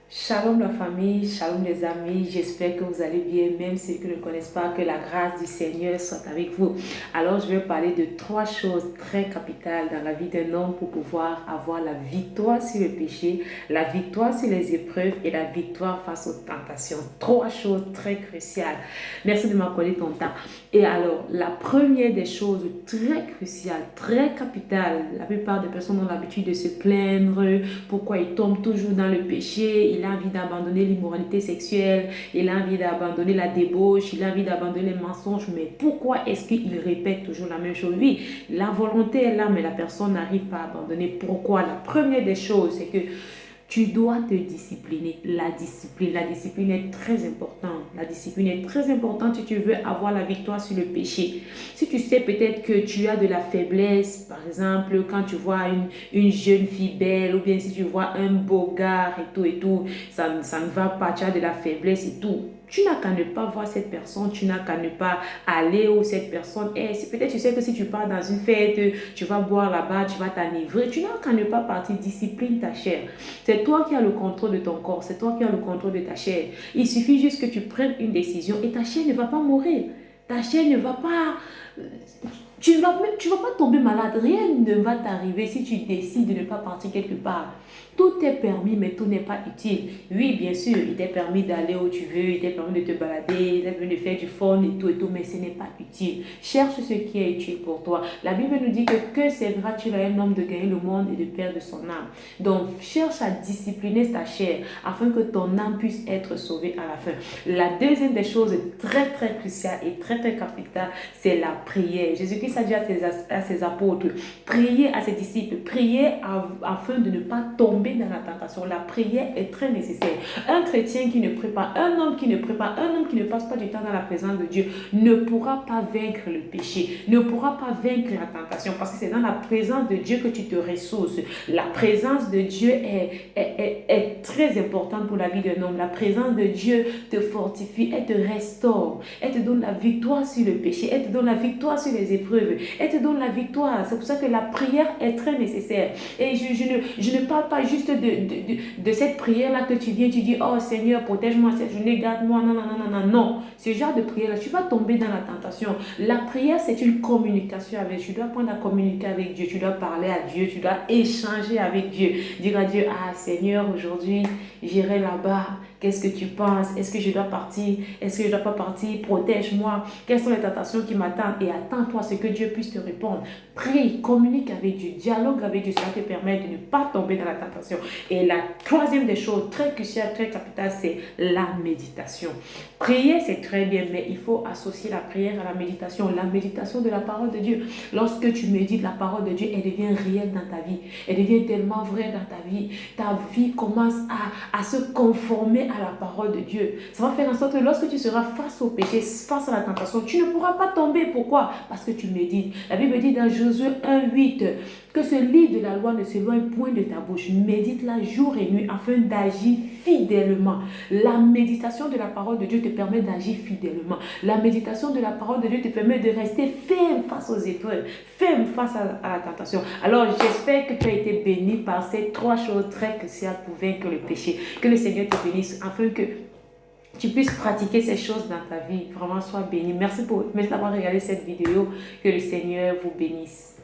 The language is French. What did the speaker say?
Shalom la famille, shalom les amis, j'espère que vous allez bien, même ceux qui ne connaissent pas, que la grâce du Seigneur soit avec vous. Alors je vais parler de trois choses très capitales dans la vie d'un homme pour pouvoir avoir la victoire sur le péché, la victoire sur les épreuves et la victoire face aux tentations. Trois choses très cruciales. Merci de m'accorder ton temps. Et alors, la première des choses très cruciales, très capitales, la plupart des personnes ont l'habitude de se plaindre, pourquoi ils tombent toujours dans le péché, il a envie d'abandonner l'immoralité sexuelle, il a envie d'abandonner la débauche, il a envie d'abandonner les mensonges, mais pourquoi est-ce qu'il répète toujours la même chose? Oui, la volonté est là, mais la personne n'arrive pas à abandonner. Pourquoi? La première des choses, c'est que tu dois te discipliner. La discipline est très importante. La discipline est très importante si tu veux avoir la victoire sur le péché. Si tu sais peut-être que tu as de la faiblesse, par exemple, quand tu vois une jeune fille belle, ou bien si tu vois un beau gars et tout, ça ne va pas, tu as de la faiblesse et tout. Tu n'as qu'à ne pas voir cette personne, tu n'as qu'à ne pas aller où cette personne est. Peut-être tu sais que si tu pars dans une fête, tu vas boire là-bas, tu vas t'enivrer, tu n'as qu'à ne pas partir, discipline ta chair. C'est toi qui as le contrôle de ton corps, c'est toi qui as le contrôle de ta chair. Il suffit juste que tu prennes une décision et ta chair ne va pas mourir. Ta chair ne va pas... Tu vas pas tomber malade, rien ne va t'arriver si tu décides de ne pas partir quelque part. Tout est permis, mais tout n'est pas utile. Oui, bien sûr, il t'est permis d'aller où tu veux, il t'est permis de te balader, il t'est permis de faire du fun et tout, mais ce n'est pas utile. Cherche ce qui est utile pour toi. La Bible nous dit que c'est gratuit à un homme de gagner le monde et de perdre son âme. Donc, cherche à discipliner ta chair afin que ton âme puisse être sauvée à la fin. La deuxième des choses très, très cruciale et très, très capitale, c'est la prière. Jésus-Christ a dit à ses apôtres, priez à ses disciples, priez afin de ne pas tomber dans la tentation. La prière est très nécessaire. Un chrétien qui ne prie pas, un homme qui ne prie pas, un homme qui ne passe pas du temps dans la présence de Dieu ne pourra pas vaincre le péché, ne pourra pas vaincre la tentation parce que c'est dans la présence de Dieu que tu te ressources. La présence de Dieu est très importante pour la vie d'un homme. La présence de Dieu te fortifie, elle te restaure, elle te donne la victoire sur le péché, elle te donne la victoire sur les épreuves, elle te donne la victoire. C'est pour ça que la prière est très nécessaire. Et je ne parle pas juste de cette prière-là que tu viens, tu dis, oh Seigneur, protège-moi cette journée, garde-moi. Non, non, non, non, non, non. Ce genre de prière-là, tu vas tomber dans la tentation. La prière, c'est une communication avec Dieu. Tu dois apprendre à communiquer avec Dieu. Tu dois parler à Dieu. Tu dois échanger avec Dieu. Dire à Dieu, ah Seigneur, aujourd'hui, j'irai là-bas. Qu'est-ce que tu penses? Est-ce que je dois partir? Est-ce que je ne dois pas partir? Protège-moi. Quelles sont les tentations qui m'attendent? Et attends-toi à ce que Dieu puisse te répondre. Prie, communique avec Dieu, dialogue avec Dieu. Cela te permet de ne pas tomber dans la tentation. Et la troisième des choses très cruciales, très capitale, c'est la méditation. Prier, c'est très bien, mais il faut associer la prière à la méditation de la parole de Dieu. Lorsque tu médites la parole de Dieu, elle devient réelle dans ta vie. Elle devient tellement vraie dans ta vie. Ta vie commence à se conformer à la parole de Dieu. Ça va faire en sorte que lorsque tu seras face au péché, face à la tentation, tu ne pourras pas tomber. Pourquoi? Parce que tu médites. La Bible dit dans Josué 1:8 que ce livre de la loi ne s'éloigne point de ta bouche. Médite-la jour et nuit afin d'agir fidèlement. La méditation de la parole de Dieu te permet d'agir fidèlement. La méditation de la parole de Dieu te permet de rester ferme face aux épreuves, ferme face à la tentation. Alors, j'espère que tu as été béni par ces trois choses très cruciales pour vaincre le péché. Que le Seigneur te bénisse afin que tu puisses pratiquer ces choses dans ta vie. Vraiment, sois béni. Merci d'avoir regardé cette vidéo. Que le Seigneur vous bénisse.